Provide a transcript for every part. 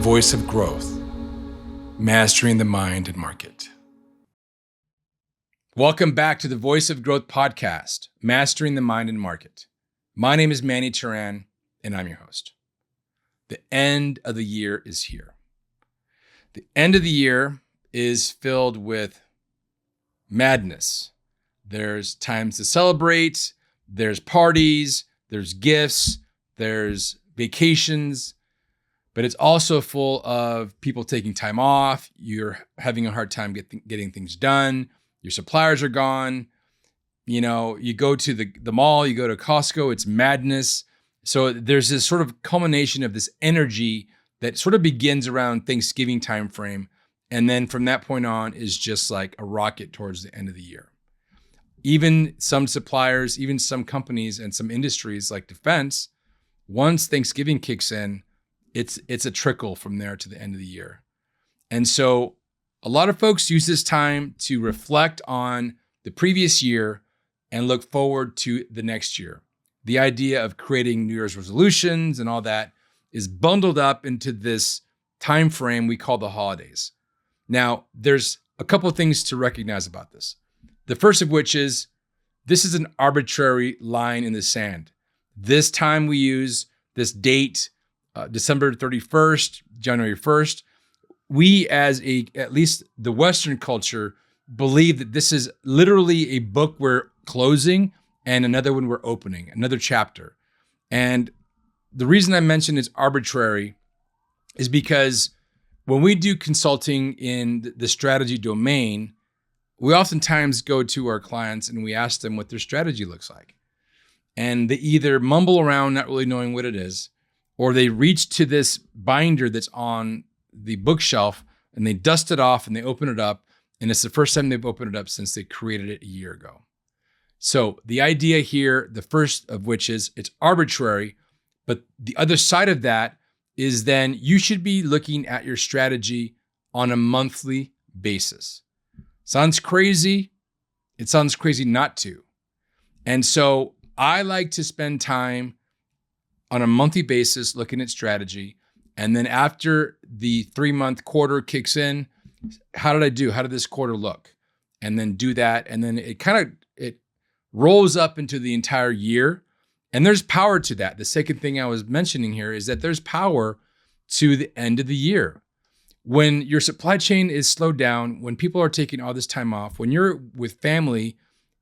voice of growth, mastering the mind and market. Welcome back to the Voice of Growth podcast, Mastering the Mind and Market. My name is Manny Teran, and I'm your host. The end of the year is here. The end of the year is filled with madness. There's times to celebrate, there's parties, there's gifts, there's vacations, but it's also full of people taking time off. You're having a hard time getting things done. Your suppliers are gone. You know, you go to the mall, you go to Costco, it's madness. So there's this sort of culmination of this energy that sort of begins around Thanksgiving timeframe. And then from that point on is just like a rocket towards the end of the year. Even some suppliers, even some companies and some industries like defense, once Thanksgiving kicks in, it's a trickle from there to the end of the year. And so a lot of folks use this time to reflect on the previous year and look forward to the next year. The idea of creating New Year's resolutions and all that is bundled up into this time frame we call the holidays. Now, there's a couple of things to recognize about this. The first of which is this is an arbitrary line in the sand. This time we use this date, December 31st, January 1st. We at least the Western culture, believe that this is literally a book we're closing and another one we're opening, another chapter. And the reason I mention it's arbitrary is because when we do consulting in the strategy domain, we oftentimes go to our clients and we ask them what their strategy looks like. And they either mumble around not really knowing what it is, or they reach to this binder that's on the bookshelf and they dust it off and they open it up. And it's the first time they've opened it up since they created it a year ago. So the idea here, the first of which is it's arbitrary, but the other side of that is then you should be looking at your strategy on a monthly basis. Sounds crazy. It sounds crazy not to. And so I like to spend time on a monthly basis looking at strategy. And then after the 3-month quarter kicks in, how did I do? How did this quarter look? And then do that. And then it rolls up into the entire year. And there's power to that. The second thing I was mentioning here is that there's power to the end of the year. When your supply chain is slowed down, when people are taking all this time off, when you're with family,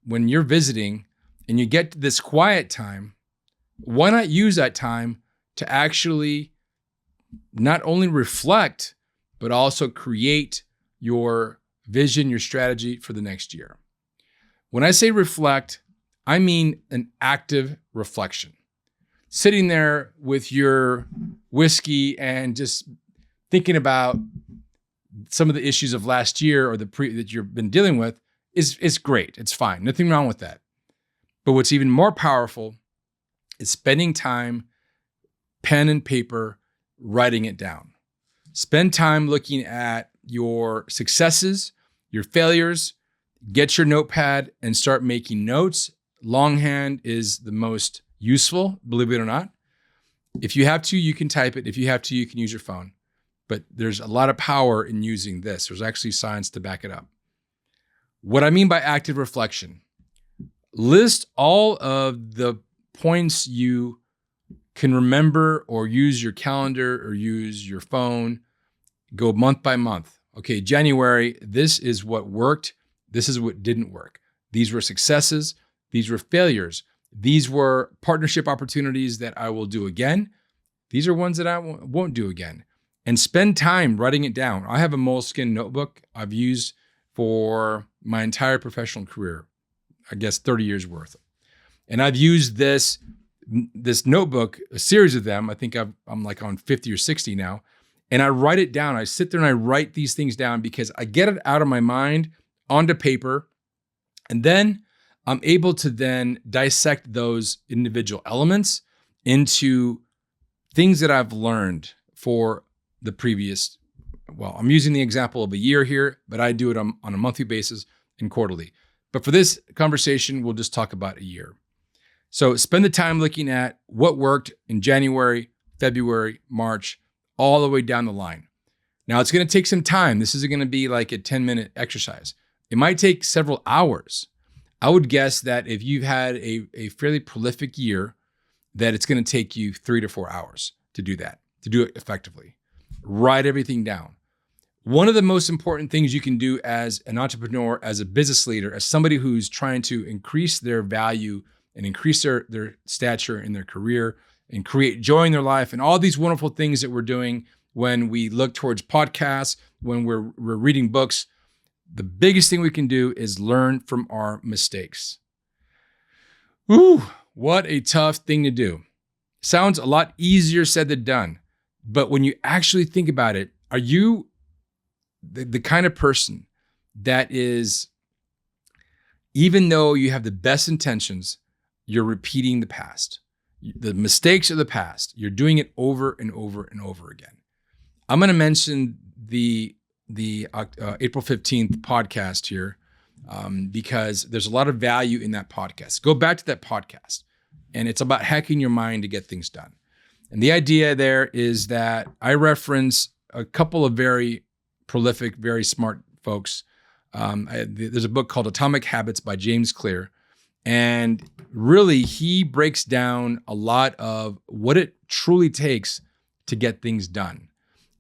when you're visiting and you get to this quiet time, why not use that time to actually not only reflect, but also create your vision, your strategy for the next year. When I say reflect, I mean an active reflection. Sitting there with your whiskey and just thinking about some of the issues of last year or that you've been dealing with is great. It's fine. Nothing wrong with that. But what's even more powerful is spending time, pen and paper, writing it down. Spend time looking at your successes, your failures, get your notepad and start making notes. Longhand is the most useful, believe it or not. If you have to, you can type it. If you have to, you can use your phone. But there's a lot of power in using this. There's actually science to back it up. What I mean by active reflection, list all of the points you can remember or use your calendar or use your phone. Go month by month. Okay, January, this is what worked. This is what didn't work. These were successes. These were failures. These were partnership opportunities that I will do again. These are ones that I won't do again. And spend time writing it down. I have a Moleskine notebook I've used for my entire professional career, I guess 30 years worth. And I've used this notebook, a series of them. I think I'm like on 50 or 60 now. And I write it down. I sit there and I write these things down because I get it out of my mind onto paper. And then I'm able to then dissect those individual elements into things that I've learned for the previous, well, I'm using the example of a year here, but I do it on a monthly basis and quarterly. But for this conversation, we'll just talk about a year. So spend the time looking at what worked in January, February, March, all the way down the line. Now, it's going to take some time. This isn't going to be like a 10-minute exercise. It might take several hours. I would guess that if you've had a fairly prolific year, that it's going to take you 3 to 4 hours to do that, to do it effectively. Write everything down. One of the most important things you can do as an entrepreneur, as a business leader, as somebody who's trying to increase their value and increase their stature in their career and create joy in their life and all these wonderful things that we're doing when we look towards podcasts, when we're reading books, the biggest thing we can do is learn from our mistakes. Ooh, what a tough thing to do. Sounds a lot easier said than done. But when you actually think about it, are you the kind of person that is, even though you have the best intentions, you're repeating the past? The mistakes of the past, you're doing it over and over and over again. I'm going to mention the April 15th podcast here because there's a lot of value in that podcast. Go back to that podcast, and it's about hacking your mind to get things done. And the idea there is that I reference a couple of very prolific, very smart folks. There's a book called Atomic Habits by James Clear. And really, he breaks down a lot of what it truly takes to get things done.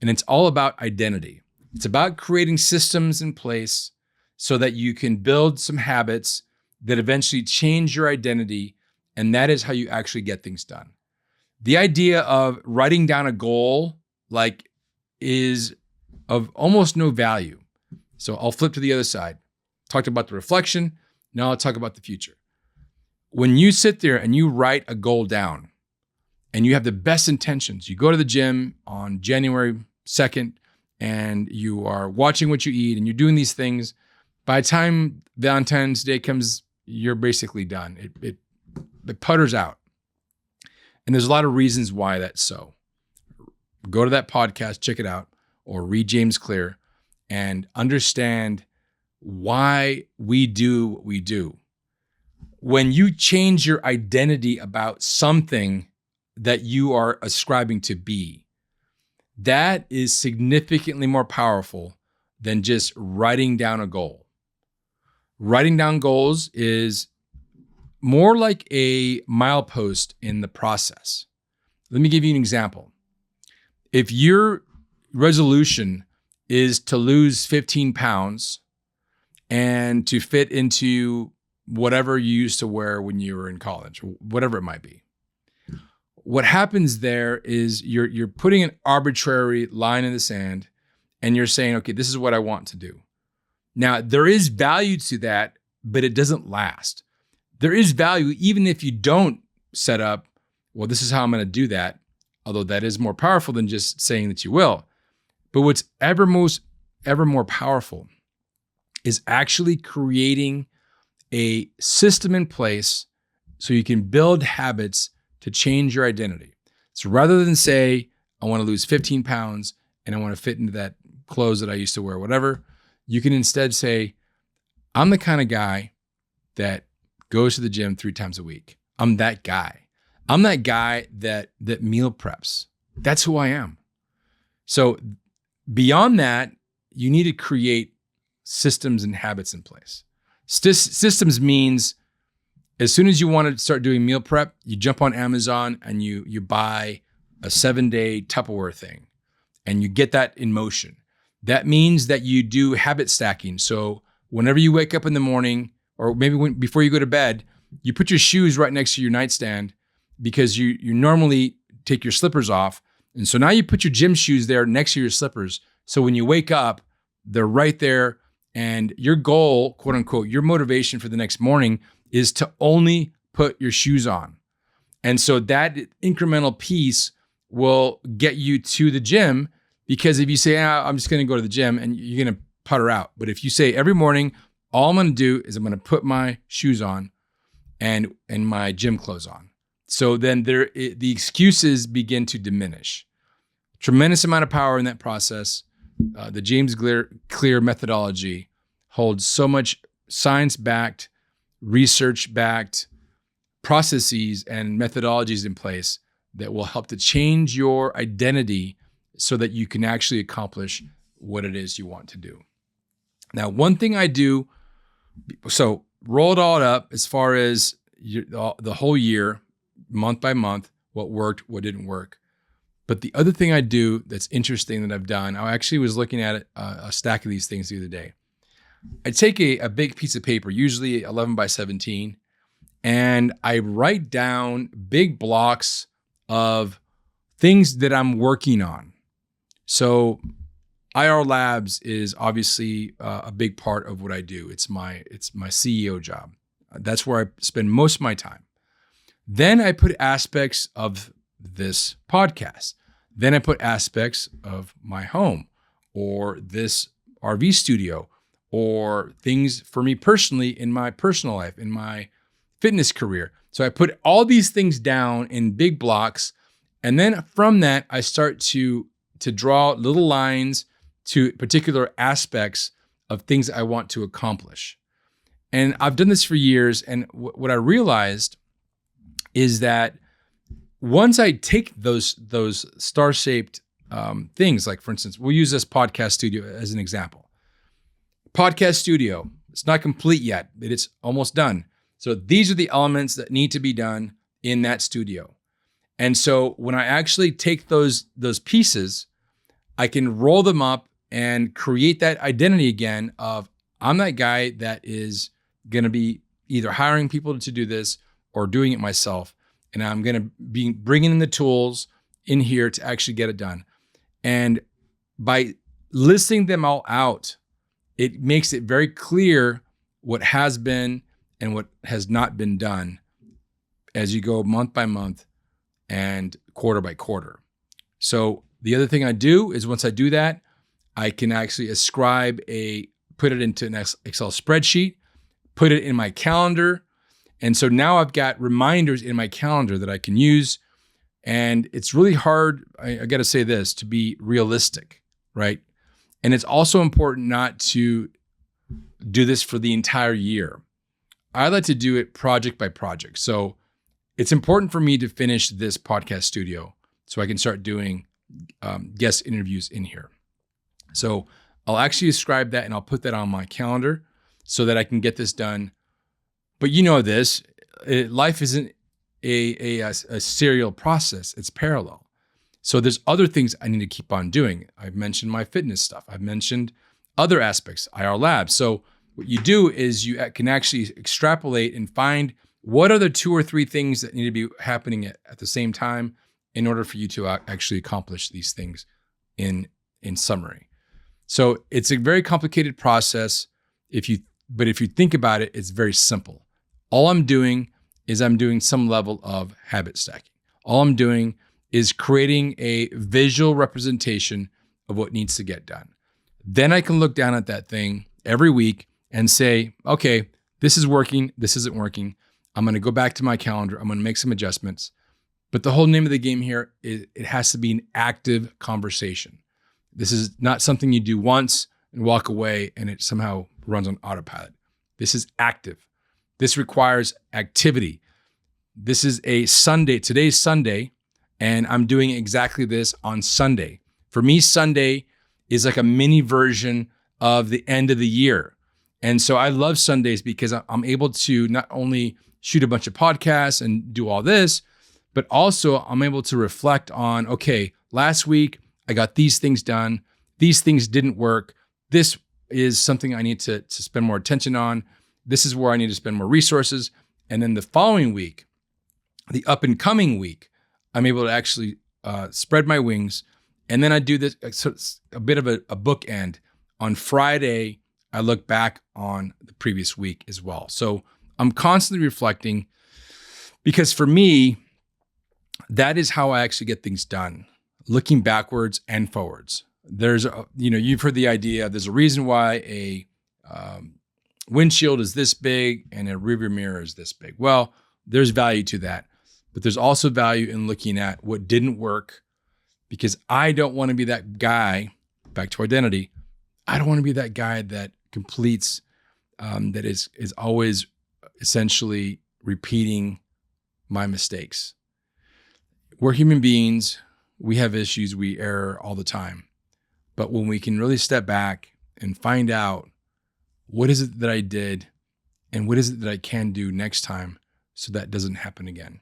And it's all about identity. It's about creating systems in place so that you can build some habits that eventually change your identity. And that is how you actually get things done. The idea of writing down a goal is of almost no value. So I'll flip to the other side. Talked about the reflection. Now I'll talk about the future. When you sit there and you write a goal down and you have the best intentions, you go to the gym on January 2nd and you are watching what you eat and you're doing these things, by the time Valentine's Day comes, you're basically done. It putters out. And there's a lot of reasons why that's so. Go to that podcast, check it out, or read James Clear and understand why we do what we do. When you change your identity about something that you are ascribing to be, that is significantly more powerful than just writing down a goal. Writing down goals is more like a milepost in the process. Let me give you an example. If your resolution is to lose 15 pounds and to fit into whatever you used to wear when you were in college, whatever it might be, what happens there is you're putting an arbitrary line in the sand and you're saying, okay, this is what I want to do. Now, there is value to that, but it doesn't last. There is value even if you don't set up, well, this is how I'm going to do that, although that is more powerful than just saying that you will. But what's ever more powerful is actually creating a system in place so you can build habits to change your identity. So rather than say, I want to lose 15 pounds and I want to fit into that clothes that I used to wear, whatever, you can instead say, I'm the kind of guy that goes to the gym 3 times a week. I'm that guy. I'm that guy that meal preps. That's who I am. So beyond that, you need to create systems and habits in place. Systems means as soon as you want to start doing meal prep, you jump on Amazon and you buy a 7-day Tupperware thing and you get that in motion. That means that you do habit stacking. So whenever you wake up in the morning, or maybe before you go to bed, you put your shoes right next to your nightstand because you normally take your slippers off. And so now you put your gym shoes there next to your slippers. So when you wake up, they're right there. And your goal, quote unquote, your motivation for the next morning is to only put your shoes on. And so that incremental piece will get you to the gym, because if you say, I'm just going to go to the gym, and you're going to putter out. But if you say every morning, all I'm going to do is I'm going to put my shoes on and my gym clothes on. So then the excuses begin to diminish. Tremendous amount of power in that process. The James Clear methodology holds so much science-backed, research-backed processes and methodologies in place that will help to change your identity so that you can actually accomplish what it is you want to do. Now, one thing I do, so roll it all up as far as the whole year, month by month, what worked, what didn't work. But the other thing I do that's interesting that I've done, I actually was looking at a stack of these things the other day. I take a big piece of paper, usually 11 by 17, and I write down big blocks of things that I'm working on. So IR Labs is obviously a big part of what I do. It's my CEO job. That's where I spend most of my time. Then I put aspects of this podcast. Then I put aspects of my home or this RV studio or things for me personally in my personal life, in my fitness career. So I put all these things down in big blocks. And then from that, I start to draw little lines to particular aspects of things I want to accomplish. And I've done this for years. And what I realized is that once I take those star-shaped things, like for instance, we'll use this podcast studio as an example. Podcast studio, it's not complete yet, but it's almost done. So these are the elements that need to be done in that studio. And so when I actually take those pieces, I can roll them up and create that identity again of I'm that guy that is going to be either hiring people to do this or doing it myself. And I'm going to be bringing in the tools in here to actually get it done. And by listing them all out, it makes it very clear what has been and what has not been done as you go month by month and quarter by quarter. So the other thing I do is once I do that, I can actually put it into an Excel spreadsheet, put it in my calendar. And so now I've got reminders in my calendar that I can use. And it's really hard, I got to say this, to be realistic, right? And it's also important not to do this for the entire year. I like to do it project by project. So it's important for me to finish this podcast studio so I can start doing guest interviews in here. So I'll actually describe that and I'll put that on my calendar so that I can get this done. But you know this, life isn't a serial process, it's parallel. So there's other things I need to keep on doing. I've mentioned my fitness stuff. I've mentioned other aspects, IR Labs. So what you do is you can actually extrapolate and find what are the 2 or 3 things that need to be happening at the same time in order for you to actually accomplish these things in summary. So it's a very complicated process. But if you think about it, it's very simple. All I'm doing is I'm doing some level of habit stacking. All I'm doing is creating a visual representation of what needs to get done. Then I can look down at that thing every week and say, okay, this is working, this isn't working. I'm going to go back to my calendar. I'm going to make some adjustments. But the whole name of the game here is it has to be an active conversation. This is not something you do once and walk away and it somehow runs on autopilot. This is active. This requires activity. This is a Sunday. Today's Sunday, and I'm doing exactly this on Sunday. For me, Sunday is like a mini version of the end of the year. And so I love Sundays because I'm able to not only shoot a bunch of podcasts and do all this, but also I'm able to reflect on, okay, last week I got these things done. These things didn't work. This is something I need to spend more attention on. This is where I need to spend more resources. And then the following week, the up and coming week, I'm able to actually spread my wings. And then I do this, so it's a bit of a bookend. On Friday, I look back on the previous week as well. So I'm constantly reflecting because for me, that is how I actually get things done, looking backwards and forwards. You've heard the idea, there's a reason why a windshield is this big and a rearview mirror is this big. Well, there's value to that, but there's also value in looking at what didn't work because I don't want to be that guy, back to identity, I don't want to be that guy that completes, that is always essentially repeating my mistakes. We're human beings. we have issues, we err all the time. But when we can really step back and find out what is it that I did and what is it that I can do next time so that doesn't happen again.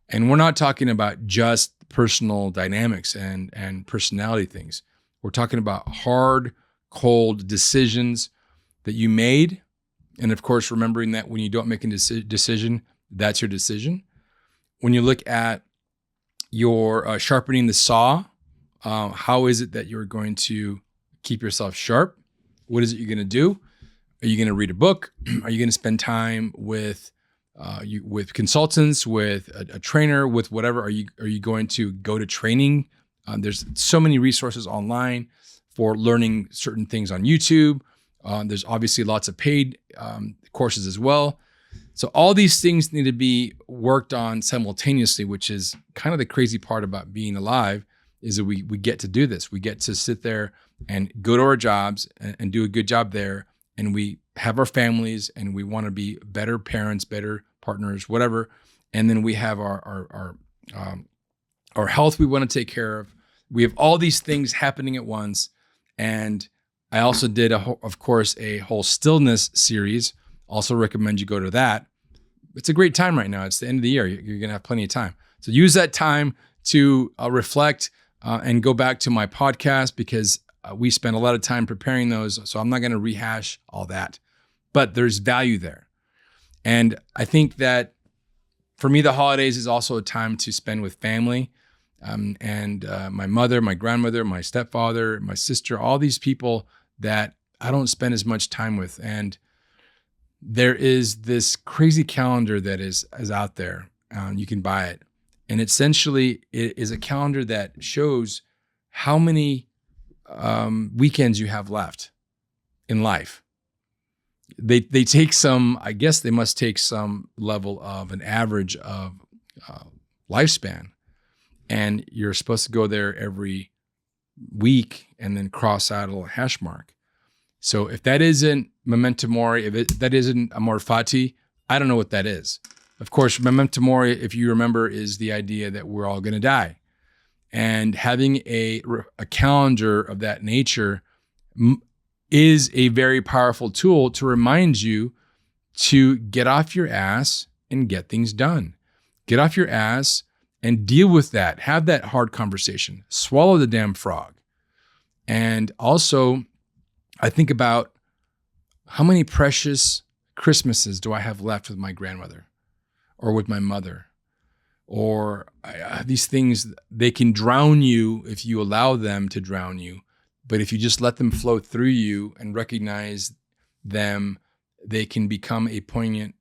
And we're not talking about just personal dynamics and personality things. We're talking about hard, cold decisions that you made. And of course, remembering that when you don't make a decision, that's your decision. When you look at your sharpening the saw, how is it that you're going to keep yourself sharp? What is it you're going to do? Are you going to read a book? Are you going to spend time with with consultants, with a trainer, with whatever? Are you going to go to training? There's so many resources online for learning certain things on YouTube. There's obviously lots of paid courses as well. So all these things need to be worked on simultaneously, which is kind of the crazy part about being alive, is that we get to do this. We get to sit there and go to our jobs and do a good job there. And we have our families and we want to be better parents, better partners, whatever. And then we have our health we want to take care of. We have all these things happening at once. And I also did, of course, a whole stillness series. Also recommend you go to that. It's a great time right now. It's the end of the year. You're going to have plenty of time. So use that time to reflect and go back to my podcast, because we spent a lot of time preparing those. So I'm not going to rehash all that, but there's value there. And I think that for me, the holidays is also a time to spend with family. And my mother, my grandmother, my stepfather, my sister, all these people that I don't spend as much time with. And there is this crazy calendar that is out there. You can buy it. And essentially it is a calendar that shows how many weekends you have left in life. They take some, I guess they must take some level of an average of lifespan. And you're supposed to go there every week and then cross out a little hash mark. So if that isn't Memento Mori, that isn't Amor Fati, I don't know what that is. Of course, Memento Mori, if you remember, is the idea that we're all going to die. And having a calendar of that nature is a very powerful tool to remind you to get off your ass and get things done. Get off your ass and deal with that. Have that hard conversation. Swallow the damn frog. And also, I think about how many precious Christmases do I have left with my grandmother or with my mother? Or these things, they can drown you if you allow them to drown you. But if you just let them flow through you and recognize them, they can become a poignant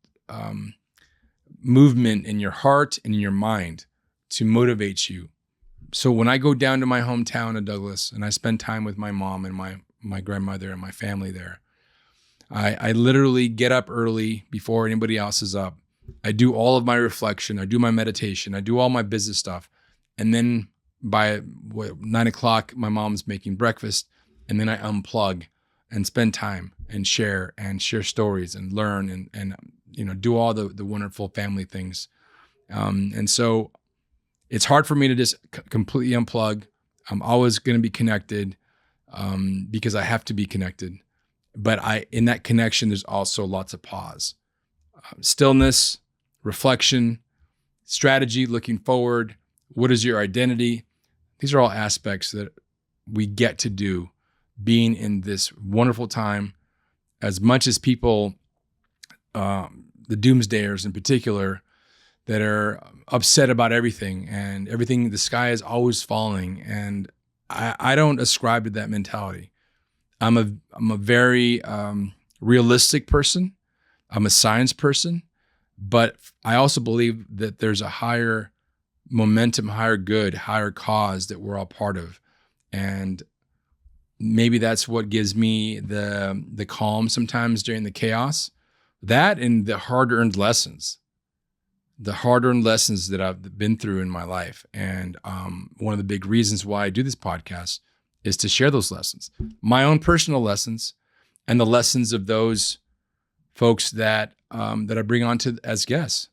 movement in your heart and in your mind to motivate you. So when I go down to my hometown of Douglas and I spend time with my mom and my grandmother and my family there, I literally get up early before anybody else is up. I do all of my reflection. I do my meditation. I do all my business stuff. And then by 9 o'clock, my mom's making breakfast. And then I unplug and spend time and share stories and learn and do all the wonderful family things. And so it's hard for me to just completely unplug. I'm always going to be connected because I have to be connected. But in that connection, there's also lots of pause. Stillness, reflection, strategy, looking forward. What is your identity? These are all aspects that we get to do being in this wonderful time. As much as people, the doomsdayers in particular, that are upset about everything and everything, the sky is always falling. And I don't ascribe to that mentality. I'm a very realistic person. I'm a science person, but I also believe that there's a higher momentum, higher good, higher cause that we're all part of. And maybe that's what gives me the calm sometimes during the chaos. That and the hard-earned lessons that I've been through in my life. And one of the big reasons why I do this podcast is to share those lessons, my own personal lessons and the lessons of those folks that I bring on to as guests.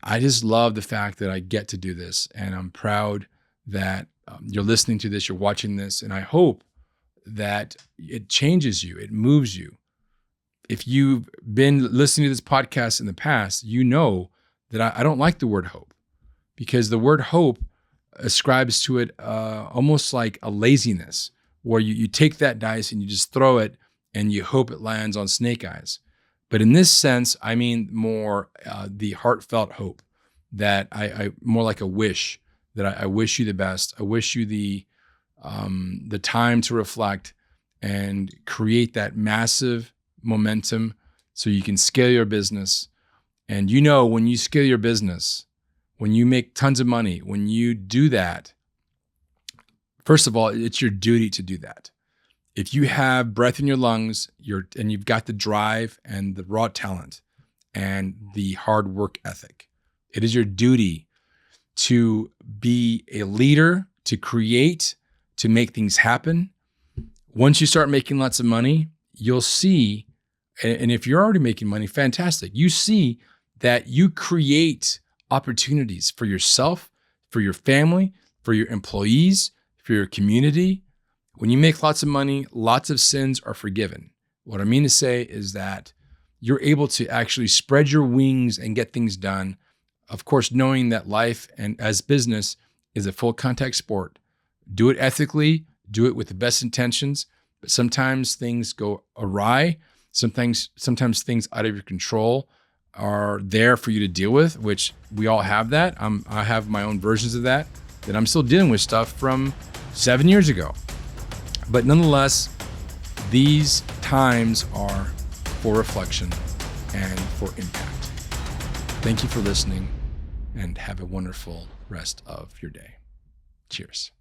I just love the fact that I get to do this, and I'm proud that you're listening to this, you're watching this, and I hope that it changes you, it moves you. If you've been listening to this podcast in the past, you know that I don't like the word hope, because the word hope ascribes to it almost like a laziness, where you take that dice and you just throw it and you hope it lands on snake eyes. But in this sense, I mean more the heartfelt hope that I more like a wish, that I wish you the best. I wish you the time to reflect and create that massive momentum so you can scale your business. And when you scale your business, when you make tons of money, when you do that, first of all, it's your duty to do that. If you have breath in your lungs, and you've got the drive and the raw talent and the hard work ethic, it is your duty to be a leader, to create, to make things happen. Once you start making lots of money, you'll see, and if you're already making money, fantastic. You see that you create opportunities for yourself, for your family, for your employees, for your community. When you make lots of money, lots of sins are forgiven. What I mean to say is that you're able to actually spread your wings and get things done. Of course, knowing that life and as business is a full contact sport. Do it ethically, do it with the best intentions, but sometimes things go awry. Sometimes things out of your control are there for you to deal with, which we all have that. I have my own versions of that I'm still dealing with stuff from 7 years ago. But nonetheless, these times are for reflection and for impact. Thank you for listening, and have a wonderful rest of your day. Cheers.